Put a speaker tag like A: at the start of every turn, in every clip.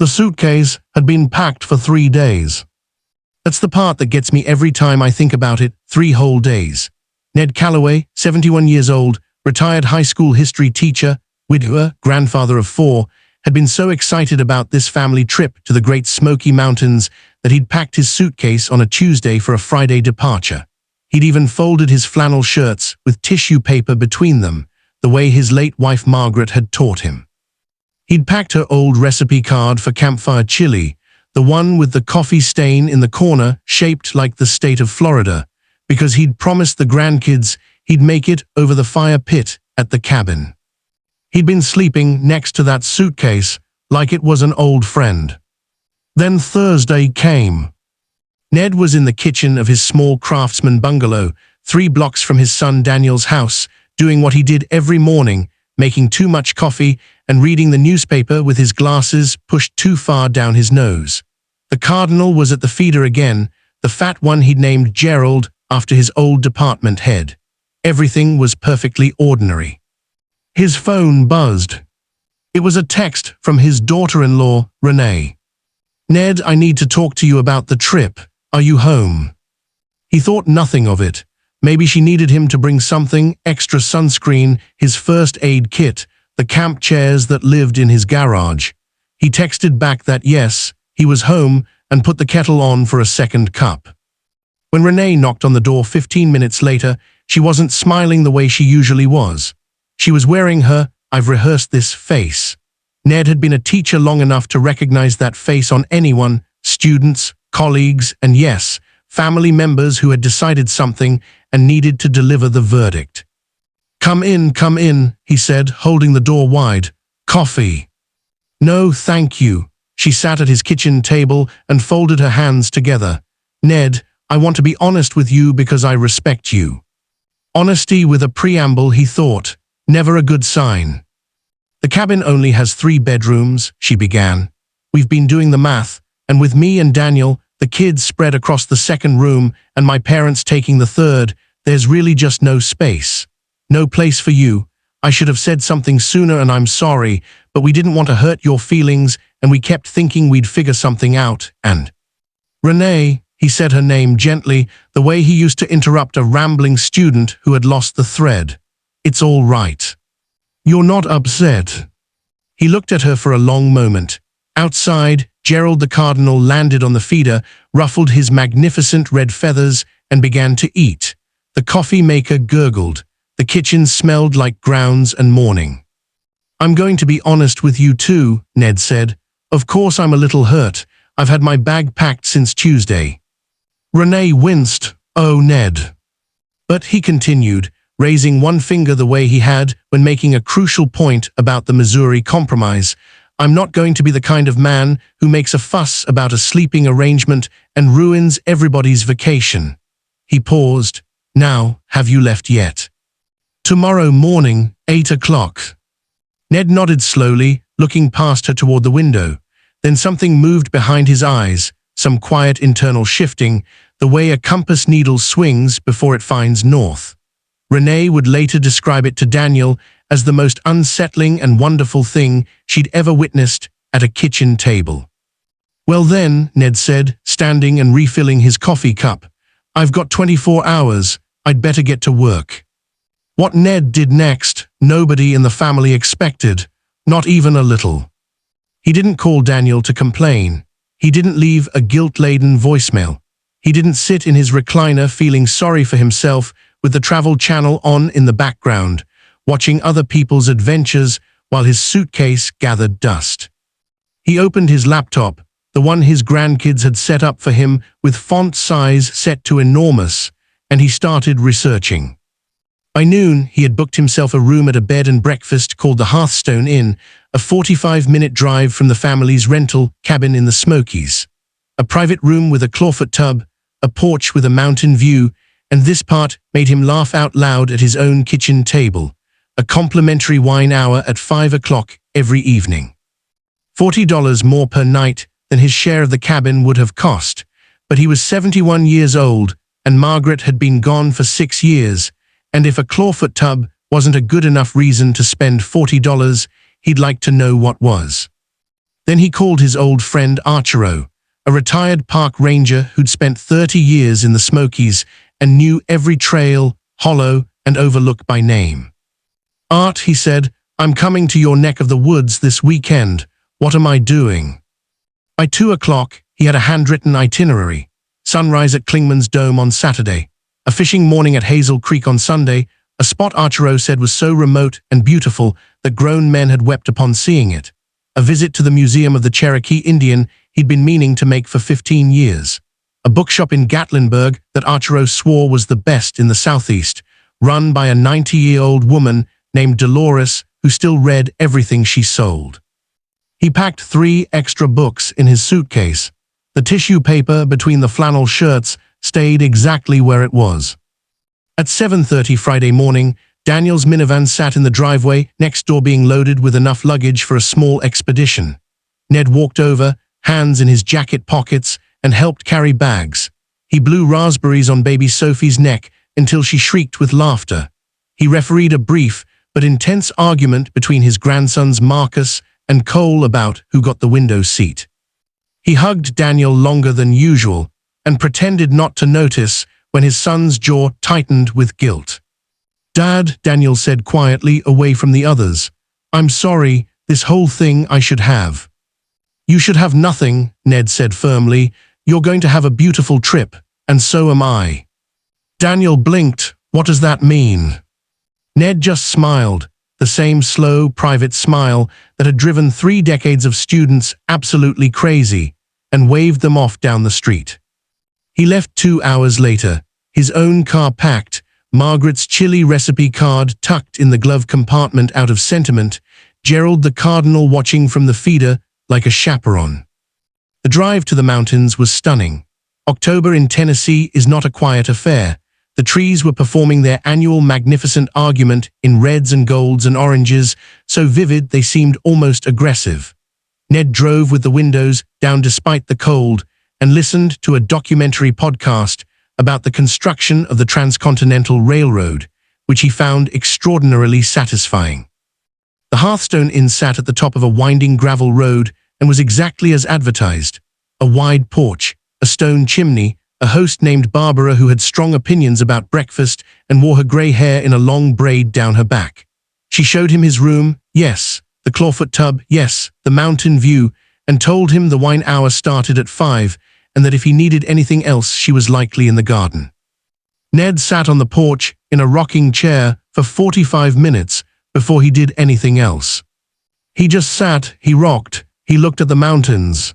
A: The suitcase had been packed for 3 days. That's the part that gets me every time I think about it. 3 whole days. Ned Calloway, 71 years old, retired high school history teacher, widower, grandfather of 4, had been so excited about this family trip to the Great Smoky Mountains that he'd packed his suitcase on a Tuesday for a Friday departure. He'd even folded his flannel shirts with tissue paper between them, the way his late wife Margaret had taught him. He'd packed her old recipe card for campfire chili, the one with the coffee stain in the corner shaped like the state of Florida, because he'd promised the grandkids he'd make it over the fire pit at the cabin. He'd been sleeping next to that suitcase like it was an old friend. Then Thursday came. Ned was in the kitchen of his small craftsman bungalow, 3 blocks from his son Daniel's house, doing what he did every morning, making too much coffee and reading the newspaper with his glasses pushed too far down his nose. The Cardinal was at the feeder again, the fat one he'd named Gerald after his old department head. Everything was perfectly ordinary. His phone buzzed. It was a text from his daughter-in-law, Renee. "Ned, I need to talk to you about the trip. Are you home?" He thought nothing of it. Maybe she needed him to bring something, extra sunscreen, his first aid kit, the camp chairs that lived in his garage. He texted back that yes, he was home and put the kettle on for a second cup. When Renee knocked on the door 15 minutes later, she wasn't smiling the way she usually was. She was wearing her "I've rehearsed this" face. Ned had been a teacher long enough to recognize that face on anyone, students, colleagues, and yes, family members who had decided something and needed to deliver the verdict. Come in, he said, holding the door wide. "Coffee?" "No, thank you." She sat at his kitchen table and folded her hands together. "Ned, I want to be honest with you because I respect you." Honesty with a preamble, he thought. Never a good sign. "The cabin only has 3 bedrooms, she began. "We've been doing the math, and with me and Daniel, the kids spread across the second room, and my parents taking the third, there's really just no space. No place for you. I should have said something sooner and I'm sorry, but we didn't want to hurt your feelings and we kept thinking we'd figure something out, and—" "Renee," he said her name gently, the way he used to interrupt a rambling student who had lost the thread. "It's all right. You're not upset." He looked at her for a long moment. Outside, Gerald the Cardinal landed on the feeder, ruffled his magnificent red feathers, and began to eat. The coffee maker gurgled. The kitchen smelled like grounds and morning. "I'm going to be honest with you too," Ned said. "Of course I'm a little hurt. I've had my bag packed since Tuesday." Renee winced. "Oh, Ned." But he continued, raising one finger the way he had when making a crucial point about the Missouri Compromise. "I'm not going to be the kind of man who makes a fuss about a sleeping arrangement and ruins everybody's vacation." He paused. "Now, have you left yet?" "Tomorrow morning, 8 o'clock. Ned nodded slowly, looking past her toward the window. Then something moved behind his eyes, some quiet internal shifting, the way a compass needle swings before it finds north. Renee would later describe it to Daniel as the most unsettling and wonderful thing she'd ever witnessed at a kitchen table. "Well then," Ned said, standing and refilling his coffee cup, "I've got 24 hours. I'd better get to work." What Ned did next, nobody in the family expected, not even a little. He didn't call Daniel to complain. He didn't leave a guilt-laden voicemail. He didn't sit in his recliner feeling sorry for himself with the Travel Channel on in the background, watching other people's adventures while his suitcase gathered dust. He opened his laptop, the one his grandkids had set up for him with font size set to enormous, and he started researching. By noon, he had booked himself a room at a bed and breakfast called the Hearthstone Inn, a 45-minute drive from the family's rental cabin in the Smokies. A private room with a clawfoot tub, a porch with a mountain view, and this part made him laugh out loud at his own kitchen table, a complimentary wine hour at 5 o'clock every evening. $40 more per night than his share of the cabin would have cost, but he was 71 years old, and Margaret had been gone for 6 years, and if a clawfoot tub wasn't a good enough reason to spend $40, he'd like to know what was. Then he called his old friend Archero, a retired park ranger who'd spent 30 years in the Smokies and knew every trail, hollow, and overlook by name. "Art," he said, "I'm coming to your neck of the woods this weekend. What am I doing?" By 2 o'clock, he had a handwritten itinerary: sunrise at Klingman's Dome on Saturday, a fishing morning at Hazel Creek on Sunday, a spot Archero said was so remote and beautiful that grown men had wept upon seeing it, a visit to the Museum of the Cherokee Indian he'd been meaning to make for 15 years, a bookshop in Gatlinburg that Archero swore was the best in the Southeast, run by a 90-year-old woman named Dolores who still read everything she sold. He packed 3 extra books in his suitcase. The tissue paper between the flannel shirts stayed exactly where it was. At 7:30 Friday morning, Daniel's minivan sat in the driveway next door being loaded with enough luggage for a small expedition. Ned walked over, hands in his jacket pockets, and helped carry bags. He blew raspberries on baby Sophie's neck until she shrieked with laughter. He refereed a brief but intense argument between his grandsons Marcus and Cole about who got the window seat. He hugged Daniel longer than usual and pretended not to notice when his son's jaw tightened with guilt. "Dad," Daniel said quietly away from the others, "I'm sorry, this whole thing I should have." "You should have nothing," Ned said firmly. "You're going to have a beautiful trip, and so am I." Daniel blinked. "What does that mean?" Ned just smiled, the same slow, private smile that had driven 3 decades of students absolutely crazy, and waved them off down the street. He left 2 hours later, his own car packed, Margaret's chili recipe card tucked in the glove compartment out of sentiment, Gerald the cardinal watching from the feeder like a chaperone. The drive to the mountains was stunning. October in Tennessee is not a quiet affair. The trees were performing their annual magnificent argument in reds and golds and oranges, so vivid they seemed almost aggressive. Ned drove with the windows down despite the cold and listened to a documentary podcast about the construction of the Transcontinental Railroad, which he found extraordinarily satisfying. The Hearthstone Inn sat at the top of a winding gravel road and was exactly as advertised: a wide porch, a stone chimney, a host named Barbara who had strong opinions about breakfast and wore her grey hair in a long braid down her back. She showed him his room, yes, the clawfoot tub, yes, the mountain view, and told him the wine hour started at 5, and that if he needed anything else she was likely in the garden. Ned sat on the porch in a rocking chair for 45 minutes before he did anything else. He just sat, he rocked, he looked at the mountains.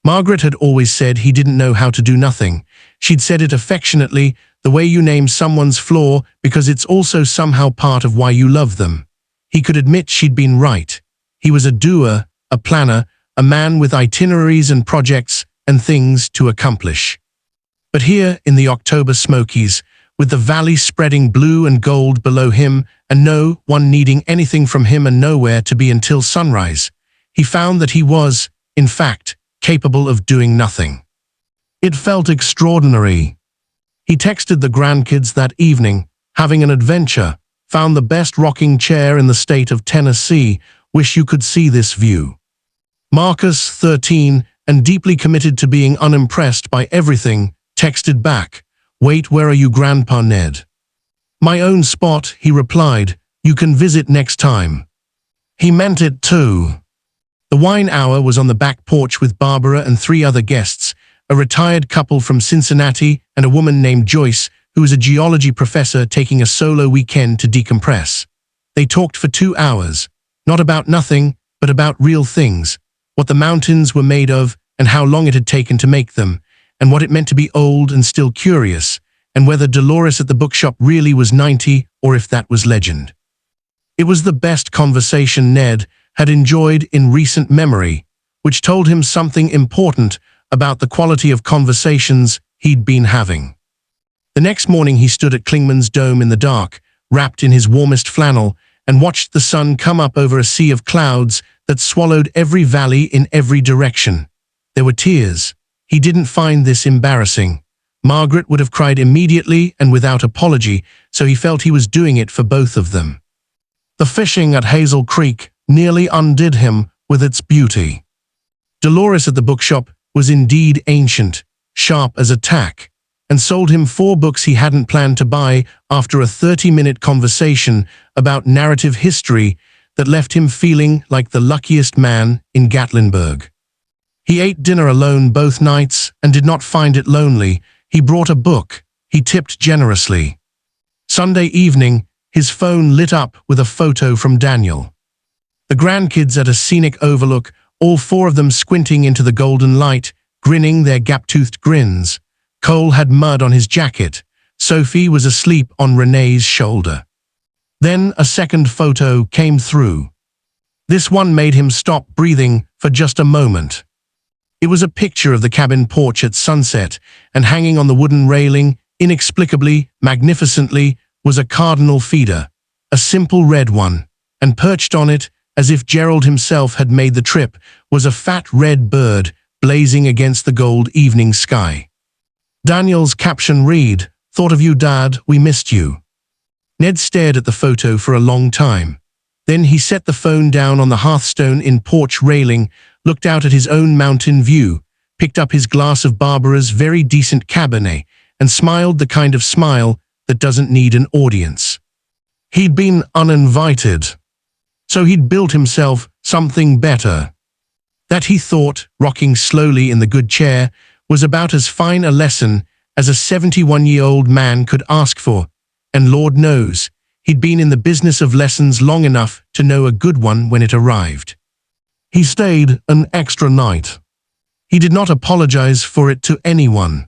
A: Margaret had always said he didn't know how to do nothing. She'd said it affectionately, the way you name someone's flaw because it's also somehow part of why you love them. He could admit she'd been right. He was a doer, a planner, a man with itineraries and projects and things to accomplish. But here in the October Smokies, with the valley spreading blue and gold below him and no one needing anything from him and nowhere to be until sunrise, he found that he was, in fact, capable of doing nothing. It felt extraordinary. He texted the grandkids that evening, having an adventure, found the best rocking chair in the state of Tennessee, wish you could see this view. Marcus, 13, and deeply committed to being unimpressed by everything, texted back, "Wait, where are you, Grandpa Ned?" "My own spot," he replied. "You can visit next time." He meant it too. The wine hour was on the back porch with Barbara and 3 other guests, a retired couple from Cincinnati and a woman named Joyce, who was a geology professor taking a solo weekend to decompress. They talked for 2 hours, not about nothing, but about real things, what the mountains were made of and how long it had taken to make them, and what it meant to be old and still curious, and whether Dolores at the bookshop really was 90 or if that was legend. It was the best conversation Ned had enjoyed in recent memory, which told him something important about the quality of conversations he'd been having. The next morning he stood at Klingman's Dome in the dark, wrapped in his warmest flannel, and watched the sun come up over a sea of clouds that swallowed every valley in every direction. There were tears. He didn't find this embarrassing. Margaret would have cried immediately and without apology, so he felt he was doing it for both of them. The fishing at Hazel Creek nearly undid him with its beauty. Dolores at the bookshop was indeed ancient, sharp as a tack, and sold him 4 books he hadn't planned to buy after a 30-minute conversation about narrative history that left him feeling like the luckiest man in Gatlinburg. He ate dinner alone both nights and did not find it lonely. He brought a book. He tipped generously. Sunday evening, his phone lit up with a photo from Daniel. The grandkids at a scenic overlook, all 4 of them squinting into the golden light, grinning their gap-toothed grins. Cole had mud on his jacket. Sophie was asleep on Renee's shoulder. Then a second photo came through. This one made him stop breathing for just a moment. It was a picture of the cabin porch at sunset, and hanging on the wooden railing, inexplicably, magnificently, was a cardinal feeder, a simple red one, and perched on it, as if Gerald himself had made the trip, was a fat red bird blazing against the gold evening sky. Daniel's caption read, "Thought of you, Dad, we missed you." Ned stared at the photo for a long time. Then he set the phone down on the hearthstone in porch railing, looked out at his own mountain view, picked up his glass of Barbara's very decent Cabernet, and smiled the kind of smile that doesn't need an audience. He'd been uninvited, so he'd built himself something better. That, he thought, rocking slowly in the good chair, was about as fine a lesson as a 71-year-old man could ask for, and Lord knows, he'd been in the business of lessons long enough to know a good one when it arrived. He stayed an extra night. He did not apologize for it to anyone.